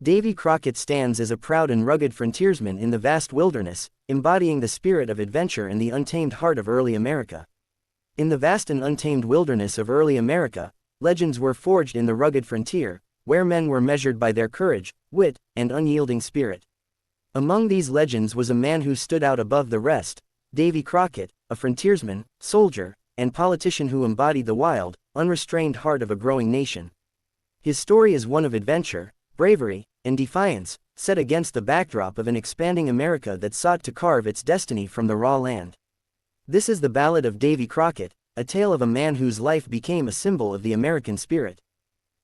Davy Crockett stands as a proud and rugged frontiersman in the vast wilderness, embodying the spirit of adventure and the untamed heart of early America. In the vast and untamed wilderness of early America, legends were forged in the rugged frontier, where men were measured by their courage, wit, and unyielding spirit. Among these legends was a man who stood out above the rest, Davy Crockett, a frontiersman, soldier, and politician who embodied the wild, unrestrained heart of a growing nation. His story is one of adventure, bravery, and defiance, set against the backdrop of an expanding America that sought to carve its destiny from the raw land. This is the Ballad of Davy Crockett, a tale of a man whose life became a symbol of the American spirit.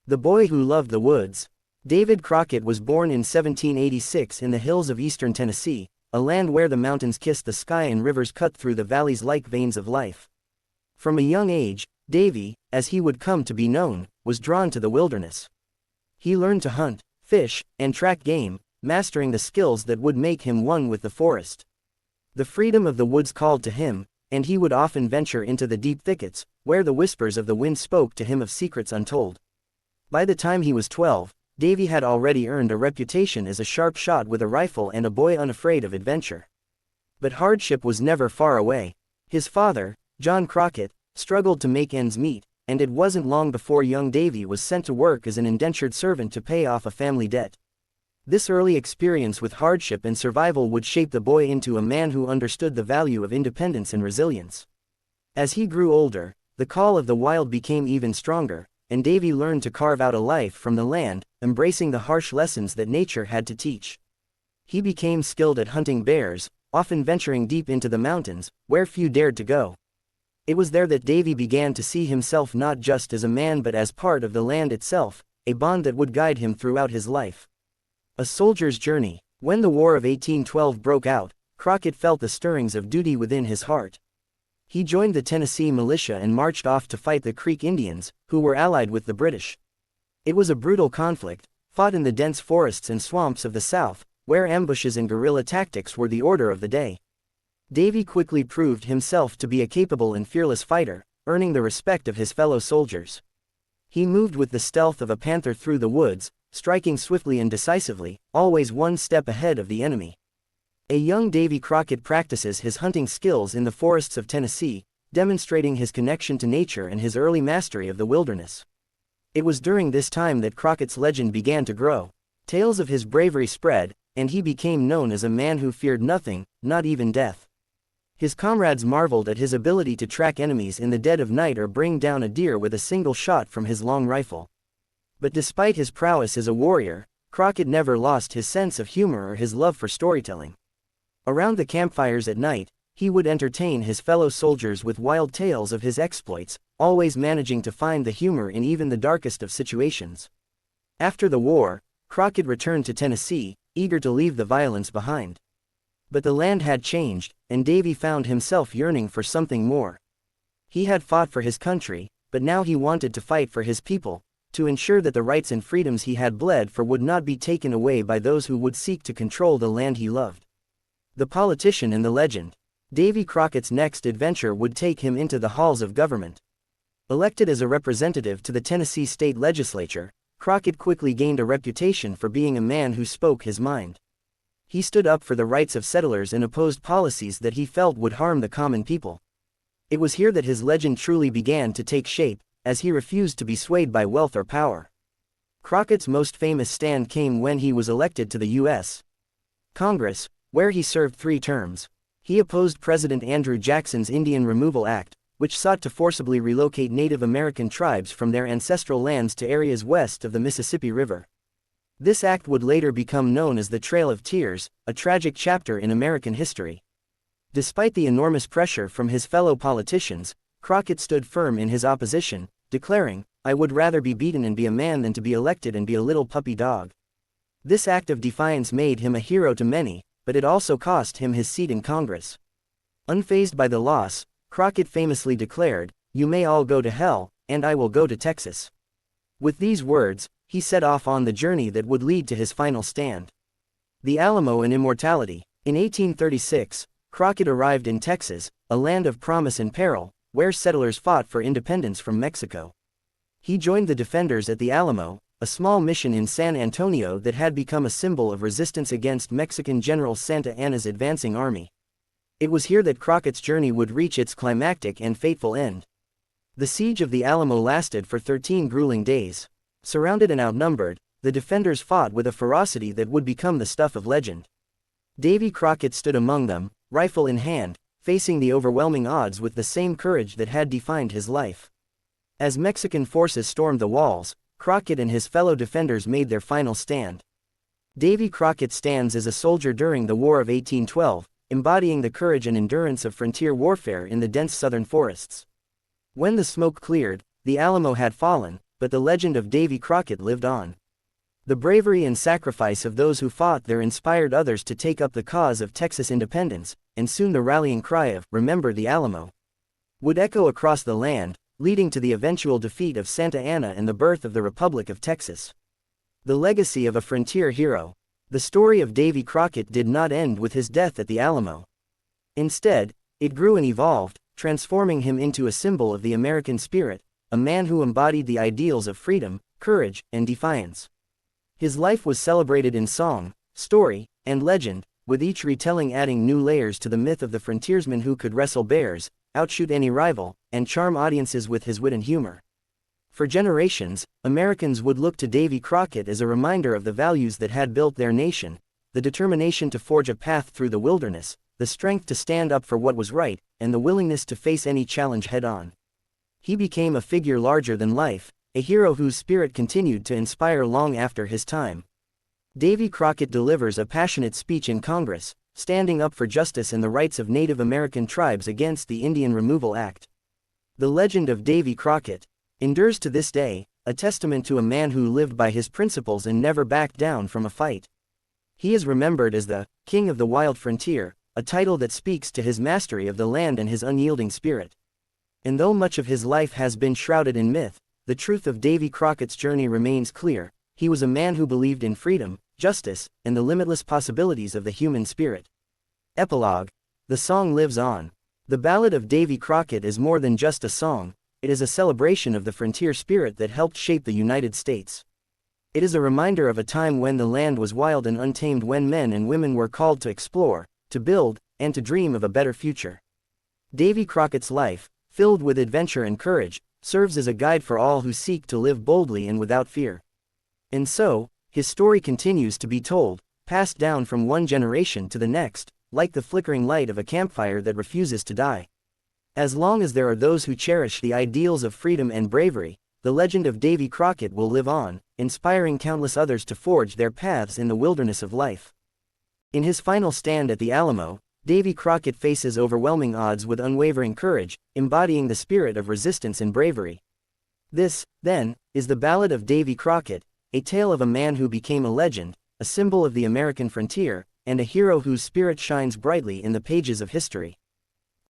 The boy who loved the woods. David Crockett was born in 1786 in the hills of eastern Tennessee, a land where the mountains kissed the sky and rivers cut through the valleys like veins of life. From a young age, Davy, as he would come to be known, was drawn to the wilderness. He learned to hunt, fish, and track game, mastering the skills that would make him one with the forest. The freedom of the woods called to him, and he would often venture into the deep thickets, where the whispers of the wind spoke to him of secrets untold. By the time he was 12, Davy had already earned a reputation as a sharp shot with a rifle and a boy unafraid of adventure. But hardship was never far away. His father, John Crockett, struggled to make ends meet, and it wasn't long before young Davy was sent to work as an indentured servant to pay off a family debt. This early experience with hardship and survival would shape the boy into a man who understood the value of independence and resilience. As he grew older, the call of the wild became even stronger, and Davy learned to carve out a life from the land, embracing the harsh lessons that nature had to teach. He became skilled at hunting bears, often venturing deep into the mountains, where few dared to go. It was there that Davy began to see himself not just as a man but as part of the land itself, a bond that would guide him throughout his life. A soldier's journey. When the War of 1812 broke out, Crockett felt the stirrings of duty within his heart. He joined the Tennessee militia and marched off to fight the Creek Indians, who were allied with the British. It was a brutal conflict, fought in the dense forests and swamps of the South, where ambushes and guerrilla tactics were the order of the day. Davy quickly proved himself to be a capable and fearless fighter, earning the respect of his fellow soldiers. He moved with the stealth of a panther through the woods, striking swiftly and decisively, always one step ahead of the enemy. A young Davy Crockett practices his hunting skills in the forests of Tennessee, demonstrating his connection to nature and his early mastery of the wilderness. It was during this time that Crockett's legend began to grow. Tales of his bravery spread, and he became known as a man who feared nothing, not even death. His comrades marveled at his ability to track enemies in the dead of night or bring down a deer with a single shot from his long rifle. But despite his prowess as a warrior, Crockett never lost his sense of humor or his love for storytelling. Around the campfires at night, he would entertain his fellow soldiers with wild tales of his exploits, always managing to find the humor in even the darkest of situations. After the war, Crockett returned to Tennessee, eager to leave the violence behind. But the land had changed, and Davy found himself yearning for something more. He had fought for his country, but now he wanted to fight for his people, to ensure that the rights and freedoms he had bled for would not be taken away by those who would seek to control the land he loved. The politician and the legend. Davy Crockett's next adventure would take him into the halls of government. Elected as a representative to the Tennessee state legislature, Crockett quickly gained a reputation for being a man who spoke his mind. He stood up for the rights of settlers and opposed policies that he felt would harm the common people. It was here that his legend truly began to take shape, as he refused to be swayed by wealth or power. Crockett's most famous stand came when he was elected to the U.S. Congress, where he served 3 terms. He opposed President Andrew Jackson's Indian Removal Act, which sought to forcibly relocate Native American tribes from their ancestral lands to areas west of the Mississippi River. This act would later become known as the Trail of Tears, a tragic chapter in American history. Despite the enormous pressure from his fellow politicians, Crockett stood firm in his opposition, declaring, "I would rather be beaten and be a man than to be elected and be a little puppy dog." This act of defiance made him a hero to many, but it also cost him his seat in Congress. Unfazed by the loss, Crockett famously declared, "You may all go to hell, and I will go to Texas." With these words, he set off on the journey that would lead to his final stand. The Alamo and immortality. In 1836, Crockett arrived in Texas, a land of promise and peril, where settlers fought for independence from Mexico. He joined the defenders at the Alamo, a small mission in San Antonio that had become a symbol of resistance against Mexican General Santa Anna's advancing army. It was here that Crockett's journey would reach its climactic and fateful end. The siege of the Alamo lasted for 13 grueling days. Surrounded and outnumbered, the defenders fought with a ferocity that would become the stuff of legend. Davy Crockett stood among them, rifle in hand, facing the overwhelming odds with the same courage that had defined his life. As Mexican forces stormed the walls, Crockett and his fellow defenders made their final stand. Davy Crockett stands as a soldier during the War of 1812, embodying the courage and endurance of frontier warfare in the dense southern forests. When the smoke cleared, the Alamo had fallen, but the legend of Davy Crockett lived on. The bravery and sacrifice of those who fought there inspired others to take up the cause of Texas independence, and soon the rallying cry of "Remember the Alamo" would echo across the land, leading to the eventual defeat of Santa Anna and the birth of the Republic of Texas. The legacy of a frontier hero. The story of Davy Crockett did not end with his death at the Alamo. Instead, it grew and evolved, transforming him into a symbol of the American spirit, a man who embodied the ideals of freedom, courage, and defiance. His life was celebrated in song, story, and legend, with each retelling adding new layers to the myth of the frontiersman who could wrestle bears, outshoot any rival, and charm audiences with his wit and humor. For generations, Americans would look to Davy Crockett as a reminder of the values that had built their nation: the determination to forge a path through the wilderness, the strength to stand up for what was right, and the willingness to face any challenge head-on. He became a figure larger than life, a hero whose spirit continued to inspire long after his time. Davy Crockett delivers a passionate speech in Congress, standing up for justice and the rights of Native American tribes against the Indian Removal Act. The legend of Davy Crockett endures to this day, a testament to a man who lived by his principles and never backed down from a fight. He is remembered as the King of the Wild Frontier, a title that speaks to his mastery of the land and his unyielding spirit. And though much of his life has been shrouded in myth, the truth of Davy Crockett's journey remains clear. He was a man who believed in freedom, justice, and the limitless possibilities of the human spirit. Epilogue. The song lives on. The Ballad of Davy Crockett is more than just a song, it is a celebration of the frontier spirit that helped shape the United States. It is a reminder of a time when the land was wild and untamed, when men and women were called to explore, to build, and to dream of a better future. Davy Crockett's life, filled with adventure and courage, serves as a guide for all who seek to live boldly and without fear. And so, his story continues to be told, passed down from one generation to the next, like the flickering light of a campfire that refuses to die. As long as there are those who cherish the ideals of freedom and bravery, the legend of Davy Crockett will live on, inspiring countless others to forge their paths in the wilderness of life. In his final stand at the Alamo, Davy Crockett faces overwhelming odds with unwavering courage, embodying the spirit of resistance and bravery. This, then, is the Ballad of Davy Crockett, a tale of a man who became a legend, a symbol of the American frontier, and a hero whose spirit shines brightly in the pages of history.